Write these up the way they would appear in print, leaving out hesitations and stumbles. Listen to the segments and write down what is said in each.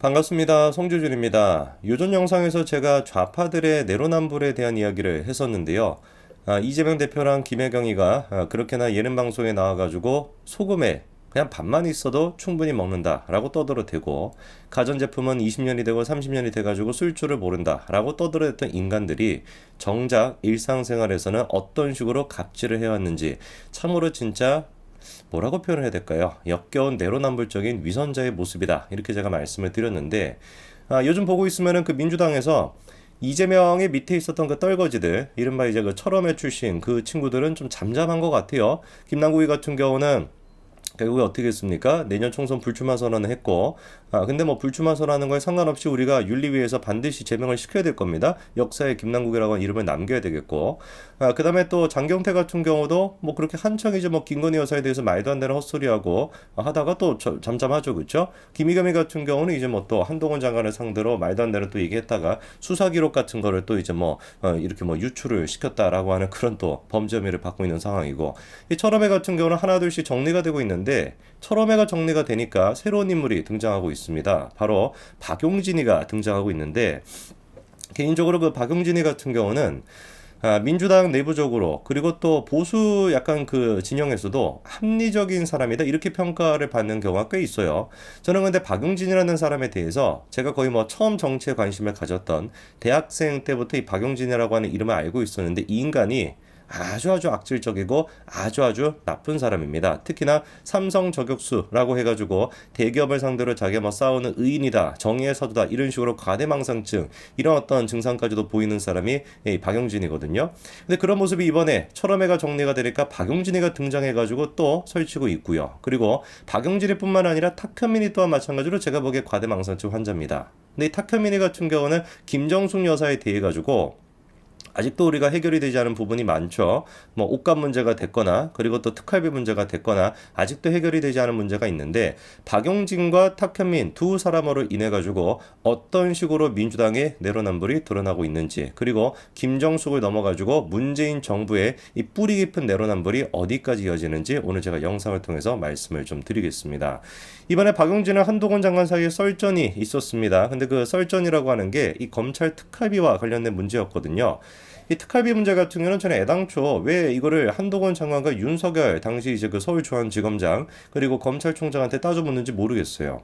반갑습니다. 송주준입니다. 요전 영상에서 제가 좌파들의 내로남불에 대한 이야기를 했었는데요. 이재명 대표랑 김혜경이가 그렇게나 예능 방송에 나와가지고 소금에 그냥 밥만 있어도 충분히 먹는다라고 떠들어대고, 가전제품은 20년이 되고 30년이 돼가지고 쓸 줄을 모른다라고 떠들어댔던 인간들이 정작 일상생활에서는 어떤 식으로 갑질을 해왔는지, 참으로 진짜 뭐라고 표현을 해야 될까요? 역겨운 내로남불적인 위선자의 모습이다, 이렇게 제가 말씀을 드렸는데, 요즘 보고 있으면은 그 민주당에서 이재명의 밑에 있었던 그 떨거지들, 이른바 이제 그 철험회 출신 그 친구들은 좀 잠잠한 것 같아요. 김남국이 같은 경우는 결국에 어떻게 했습니까? 내년 총선 불출마 선언을 했고, 근데 뭐 불출마 선언하는 거에 상관없이 우리가 윤리위에서 반드시 제명을 시켜야 될 겁니다. 역사에 김남국이라고 하는 이름을 남겨야 되겠고, 그 다음에 또 장경태 같은 경우도 뭐 그렇게 한창 이제 뭐 김건희 여사에 대해서 말도 안 되는 헛소리하고 하다가 또 잠잠하죠, 그렇죠? 김의겸이 같은 경우는 이제 뭐 또 한동훈 장관을 상대로 말도 안 되는 또 얘기했다가 수사 기록 같은 거를 또 이제 뭐 이렇게 뭐 유출을 시켰다라고 하는 그런 또 범죄 혐의를 받고 있는 상황이고, 이 철험회 같은 경우는 하나둘씩 정리가 되고 있는데, 철험회가 정리가 되니까 새로운 인물이 등장하고 있습니다. 바로 박용진이가 등장하고 있는데, 개인적으로 그 박용진이 같은 경우는 민주당 내부적으로, 그리고 또 보수 약간 그 진영에서도 합리적인 사람이다, 이렇게 평가를 받는 경우가 꽤 있어요. 저는 근데 박용진이라는 사람에 대해서 제가 거의 뭐 처음 정치에 관심을 가졌던 대학생 때부터 이 박용진이라고 하는 이름을 알고 있었는데, 이 인간이 아주 악질적이고 아주 나쁜 사람입니다. 특히나 삼성 저격수라고 해가지고 대기업을 상대로 자기가 뭐 싸우는 의인이다, 정의의 사도다, 이런 식으로 과대망상증, 이런 어떤 증상까지도 보이는 사람이 박용진이거든요. 근데 그런 모습이 이번에 철험회가 정리가 되니까 박용진이가 등장해가지고 또 설치고 있고요. 그리고 박용진이 뿐만 아니라 탁현민이 또한 마찬가지로 제가 보기에 과대망상증 환자입니다. 근데 이 탁현민이 같은 경우는 김정숙 여사에 대해 가지고 아직도 우리가 해결이 되지 않은 부분이 많죠. 뭐 옷값 문제가 됐거나, 그리고 또 특활비 문제가 됐거나, 아직도 해결이 되지 않은 문제가 있는데, 박용진과 탁현민 두 사람으로 인해 가지고 어떤 식으로 민주당의 내로남불이 드러나고 있는지, 그리고 김정숙을 넘어 가지고 문재인 정부의 이 뿌리 깊은 내로남불이 어디까지 이어지는지 오늘 제가 영상을 통해서 말씀을 좀 드리겠습니다. 이번에 박용진과 한동훈 장관 사이에 썰전이 있었습니다. 근데 그 썰전이라고 하는 게 이 검찰 특활비와 관련된 문제였거든요. 이 특활비 문제 같은 경우는 저는 애당초 왜 이거를 한동훈 장관과 윤석열 당시 이제 그 서울중앙지검장 그리고 검찰총장한테 따져 묻는지 모르겠어요.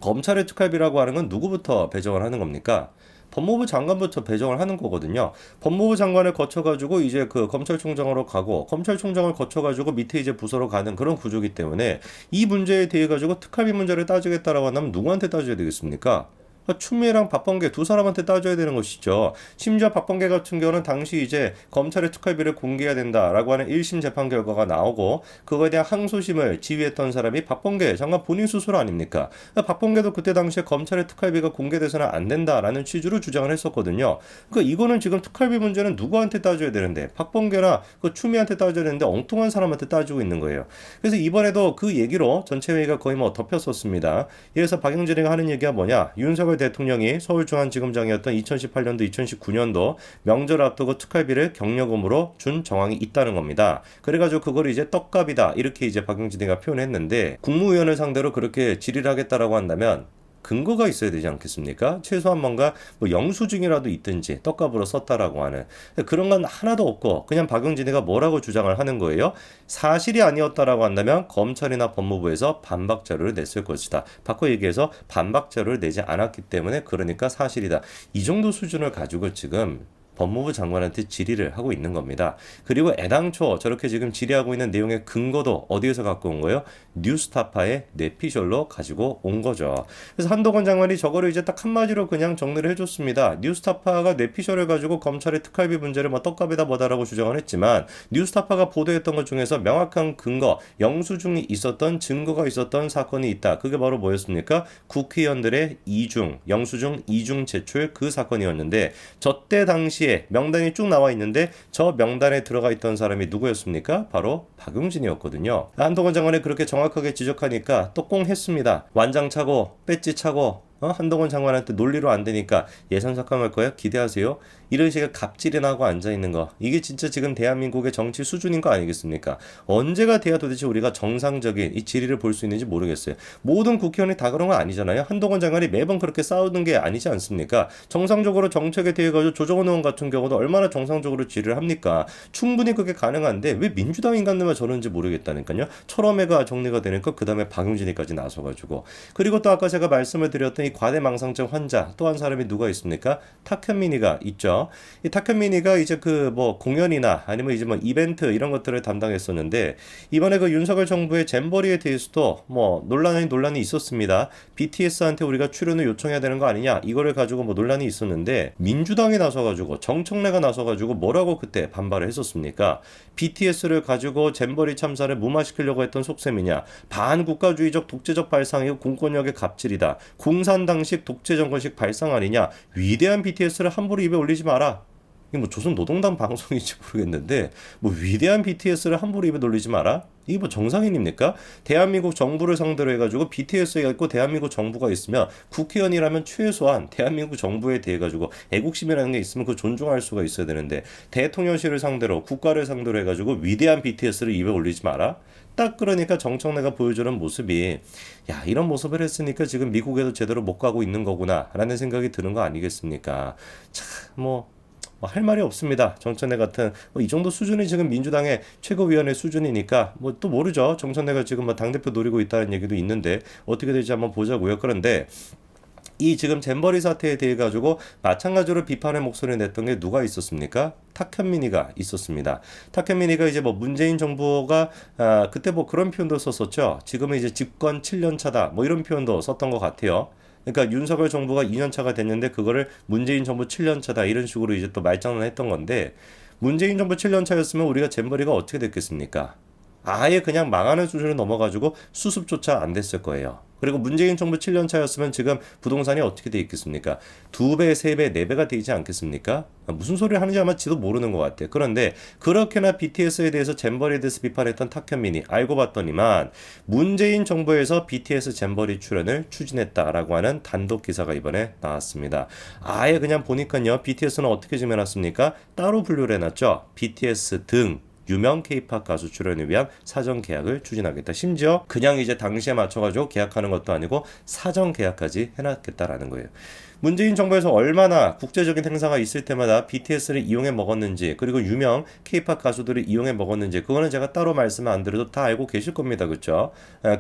검찰의 특활비라고 하는 건 누구부터 배정을 하는 겁니까? 법무부 장관부터 배정을 하는 거거든요. 법무부 장관을 거쳐가지고 이제 그 검찰총장으로 가고, 검찰총장을 거쳐가지고 밑에 이제 부서로 가는 그런 구조기 때문에, 이 문제에 대해 가지고 특활비 문제를 따지겠다라고 한다면 누구한테 따져야 되겠습니까? 추미애랑 박범계 두 사람한테 따져야 되는 것이죠. 심지어 박범계 같은 경우는 당시 이제 검찰의 특활비를 공개해야 된다라고 하는 1심 재판 결과가 나오고, 그거에 대한 항소심을 지휘했던 사람이 박범계 장관 본인 스스로 아닙니까? 박범계도 그때 당시에 검찰의 특활비가 공개돼서는 안 된다라는 취지로 주장을 했었거든요. 그러니까 이거는 지금 특활비 문제는 누구한테 따져야 되는데, 박범계나 그 추미애한테 따져야 되는데 엉뚱한 사람한테 따지고 있는 거예요. 그래서 이번에도 그 얘기로 전체 회의가 거의 뭐 덮였었습니다. 이래서 박용진이가 하는 얘기가 뭐냐? 윤석열 대통령이 서울중앙지검장이었던 2018년도, 2019년도 명절 앞두고 특활비를 경력금으로 준 정황이 있다는 겁니다. 그래가지고 그걸 이제 떡값이다, 이렇게 이제 박용진이가 표현했는데, 국무위원을 상대로 그렇게 질의를 하겠다라고 한다면 근거가 있어야 되지 않겠습니까? 최소한 뭔가 뭐 영수증이라도 있든지 떡값으로 썼다라고 하는 그런 건 하나도 없고, 그냥 박용진이가 뭐라고 주장을 하는 거예요? 사실이 아니었다라고 한다면 검찰이나 법무부에서 반박 자료를 냈을 것이다. 바꿔 얘기해서 반박 자료를 내지 않았기 때문에 그러니까 사실이다. 이 정도 수준을 가지고 지금 법무부 장관한테 질의를 하고 있는 겁니다. 그리고 애당초 저렇게 지금 질의하고 있는 내용의 근거도 어디에서 갖고 온 거예요? 뉴스타파의 뇌피셜로 가지고 온 거죠. 그래서 한동훈 장관이 저거를 이제 딱 한마디로 그냥 정리를 해줬습니다. 뉴스타파가 뇌피셜을 가지고 검찰의 특활비 문제를 뭐 떡값이다 뭐다라고 주장을 했지만, 뉴스타파가 보도했던 것 중에서 명확한 근거, 영수증이 있었던, 증거가 있었던 사건이 있다. 그게 바로 뭐였습니까? 국회의원들의 영수증 이중 제출, 그 사건이었는데, 저때 당시에 명단이 쭉 나와 있는데 저 명단에 들어가 있던 사람이 누구였습니까? 바로 박용진이었거든요. 한동훈 장관이 그렇게 정확하게 지적하니까 또 꽁 했습니다. 완장 차고 배지 차고 한동훈 장관한테 논리로 안 되니까 예산 삭감할 거야? 기대하세요. 이런 식의 갑질이 나고 앉아있는 거, 이게 진짜 지금 대한민국의 정치 수준인 거 아니겠습니까? 언제가 돼야 도대체 우리가 정상적인 이 질의를 볼 수 있는지 모르겠어요. 모든 국회의원이 다 그런 거 아니잖아요. 한동훈 장관이 매번 그렇게 싸우는 게 아니지 않습니까? 정상적으로 정책에 대해 가지고 조정원 의원 같은 경우도 얼마나 정상적으로 질의를 합니까? 충분히 그게 가능한데 왜 민주당 인간들만 저러는지 모르겠다니까요. 철험회가 정리가 되니까 그 다음에 박용진이까지 나서가지고. 그리고 또 아까 제가 말씀을 드렸던 이 과대망상증 환자 또 한 사람이 누가 있습니까? 탁현민이가 있죠. 이 탁현민이가 이제 그 뭐 공연이나 아니면 이제 뭐 이벤트 이런 것들을 담당했었는데, 이번에 그 윤석열 정부의 잼버리에 대해서도 뭐 논란이 있었습니다. BTS한테 우리가 출연을 요청해야 되는 거 아니냐, 이거를 가지고 뭐 논란이 있었는데, 민주당이 나서가지고 정청래가 나서가지고 뭐라고 그때 반발을 했었습니까? BTS를 가지고 잼버리 참사를 무마시키려고 했던 속셈이냐, 반국가주의적 독재적 발상이고 공권력의 갑질이다, 공산당식 독재정권식 발상 아니냐, 위대한 BTS를 함부로 입에 올리지 마라. 이게 뭐 조선 노동당 방송인지 모르겠는데, 뭐 위대한 BTS를 함부로 입에 놀리지 마라? 이게 뭐 정상인입니까? 대한민국 정부를 상대로 해가지고 BTS가 있고 대한민국 정부가 있으면 국회의원이라면 최소한 대한민국 정부에 대해 가지고 애국심이라는 게 있으면 그 존중할 수가 있어야 되는데, 대통령실을 상대로 국가를 상대로 해가지고 위대한 BTS를 입에 올리지 마라? 딱 그러니까 정청래가 보여주는 모습이, 야, 이런 모습을 했으니까 지금 미국에도 제대로 못 가고 있는 거구나 라는 생각이 드는 거 아니겠습니까? 참 할 말이 없습니다. 정청래 같은 이 정도 수준이 지금 민주당의 최고위원회 수준이니까 뭐 또 모르죠. 정청래가 지금 뭐 당대표 노리고 있다는 얘기도 있는데 어떻게 될지 한번 보자고요. 그런데 이 지금 잼버리 사태에 대해 가지고 마찬가지로 비판의 목소리를 냈던 게 누가 있었습니까? 탁현민이가 있었습니다. 탁현민이가 이제 뭐 문재인 정부가 그때 뭐 그런 표현도 썼었죠. 지금은 이제 집권 7년 차다, 뭐 이런 표현도 썼던 것 같아요. 그러니까 윤석열 정부가 2년 차가 됐는데 그거를 문재인 정부 7년 차다, 이런 식으로 이제 또 말장난을 했던 건데, 문재인 정부 7년 차였으면 우리가 잼버리가 어떻게 됐겠습니까? 아예 그냥 망하는 수준으로 넘어가지고 수습조차 안 됐을 거예요. 그리고 문재인 정부 7년 차였으면 지금 부동산이 어떻게 돼 있겠습니까? 2배, 3배, 4배가 되지 않겠습니까? 무슨 소리를 하는지 아마 지도 모르는 것 같아요. 그런데 그렇게나 BTS에 대해서 잼버리에 대해서 비판했던 탁현민이 알고 봤더니만 문재인 정부에서 BTS 잼버리 출연을 추진했다라고 하는 단독 기사가 이번에 나왔습니다. 아예 그냥 보니까요, BTS는 어떻게 좀 해놨습니까? 따로 분류를 해놨죠. BTS 등 유명 K-팝 가수 출연을 위한 사전 계약을 추진하겠다. 심지어 그냥 이제 당시에 맞춰가지고 계약하는 것도 아니고 사전 계약까지 해놨겠다라는 거예요. 문재인 정부에서 얼마나 국제적인 행사가 있을 때마다 BTS를 이용해 먹었는지, 그리고 유명 K-팝 가수들을 이용해 먹었는지, 그거는 제가 따로 말씀을 안 드려도 다 알고 계실 겁니다. 그렇죠?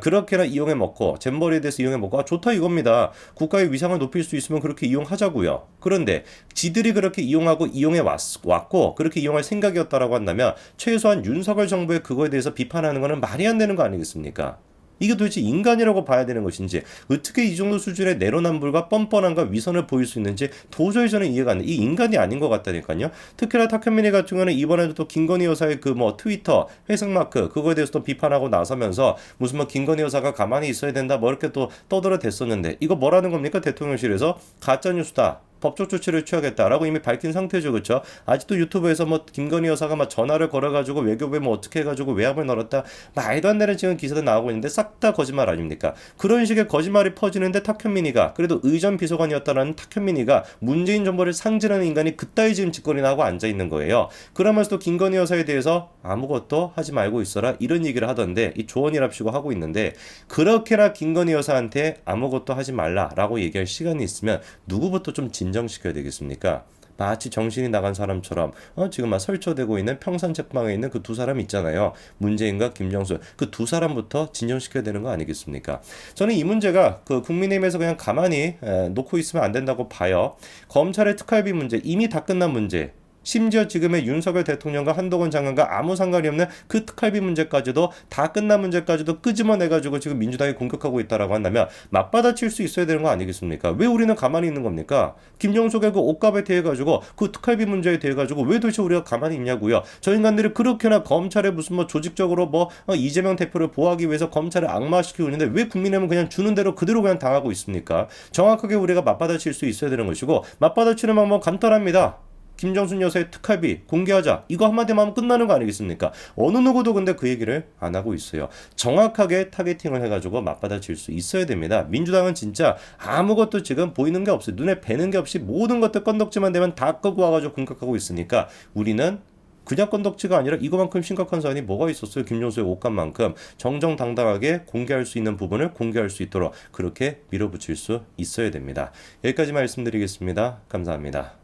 그렇게나 이용해 먹고 잼버리에 대해서 이용해 먹고 좋다 이겁니다. 국가의 위상을 높일 수 있으면 그렇게 이용하자고요. 그런데 지들이 그렇게 이용하고 이용해 왔고 그렇게 이용할 생각이었다라고 한다면 최소한 윤석열 정부의 그거에 대해서 비판하는 거는 말이 안 되는 거 아니겠습니까? 이게 도대체 인간이라고 봐야 되는 것인지, 어떻게 이 정도 수준의 내로남불과 뻔뻔함과 위선을 보일 수 있는지 도저히 저는 이해가 안 돼. 이 인간이 아닌 것 같다니까요. 특히나 탁현민이 같은 경우는 이번에도 또 김건희 여사의 그 뭐 트위터 해석마크 그거에 대해서 또 비판하고 나서면서 무슨 뭐 김건희 여사가 가만히 있어야 된다 뭐 이렇게 또 떠들어댔었는데, 이거 뭐라는 겁니까? 대통령실에서 가짜뉴스다, 법적 조치를 취하겠다라고 이미 밝힌 상태죠. 그렇죠? 아직도 유튜브에서 뭐 김건희 여사가 막 전화를 걸어가지고 외교부에 뭐 어떻게 해가지고 외압을 넣었다, 말도 안 되는 지금 기사도 나오고 있는데 싹 다 거짓말 아닙니까? 그런 식의 거짓말이 퍼지는데 탁현민이가, 그래도 의전 비서관이었다라는 탁현민이가 문재인 정부를 상징하는 인간이 그따위 지금 짓거리나 하고 앉아있는 거예요. 그러면서도 김건희 여사에 대해서 아무것도 하지 말고 있어라 이런 얘기를 하던데, 이 조언이랍시고 하고 있는데, 그렇게나 김건희 여사한테 아무것도 하지 말라라고 얘기할 시간이 있으면 누구부터 좀 진정시켜야 되겠습니까? 마치 정신이 나간 사람처럼 지금 막 설쳐되고 있는 평산 책방에 있는 그 두 사람 있잖아요. 문재인과 김정수, 그 두 사람부터 진정시켜야 되는 거 아니겠습니까? 저는 이 문제가 그 국민의힘에서 그냥 가만히 놓고 있으면 안 된다고 봐요. 검찰의 특활비 문제 이미 다 끝난 문제, 심지어 지금의 윤석열 대통령과 한동훈 장관과 아무 상관이 없는 그 특활비 문제까지도, 다 끝난 문제까지도 끄집어내가지고 지금 민주당이 공격하고 있다라고 한다면 맞받아칠 수 있어야 되는 거 아니겠습니까? 왜 우리는 가만히 있는 겁니까? 김정숙의 그 옷값에 대해 가지고, 그 특활비 문제에 대해 가지고 왜 도대체 우리가 가만히 있냐고요? 저 인간들이 그렇게나 검찰에 무슨 뭐 조직적으로 뭐 이재명 대표를 보호하기 위해서 검찰을 악마시키고 있는데 왜 국민의힘은 그냥 주는 대로 그대로 그냥 당하고 있습니까? 정확하게 우리가 맞받아칠 수 있어야 되는 것이고, 맞받아치는 방법은 간단합니다. 김정순 여사의 특활비 공개하자. 이거 한마디만 하면 끝나는 거 아니겠습니까? 어느 누구도 근데 그 얘기를 안 하고 있어요. 정확하게 타겟팅을 해가지고 맞받아칠 수 있어야 됩니다. 민주당은 진짜 아무것도 지금 보이는 게 없어요. 눈에 뵈는 게 없이 모든 것들 건덕지만 되면 다 끄고 와가지고 공격하고 있으니까 우리는 그냥 건덕지가 아니라 이거만큼 심각한 사안이 뭐가 있었어요. 김종수의 옷값만큼 정정당당하게 공개할 수 있는 부분을 공개할 수 있도록 그렇게 밀어붙일 수 있어야 됩니다. 여기까지 말씀드리겠습니다. 감사합니다.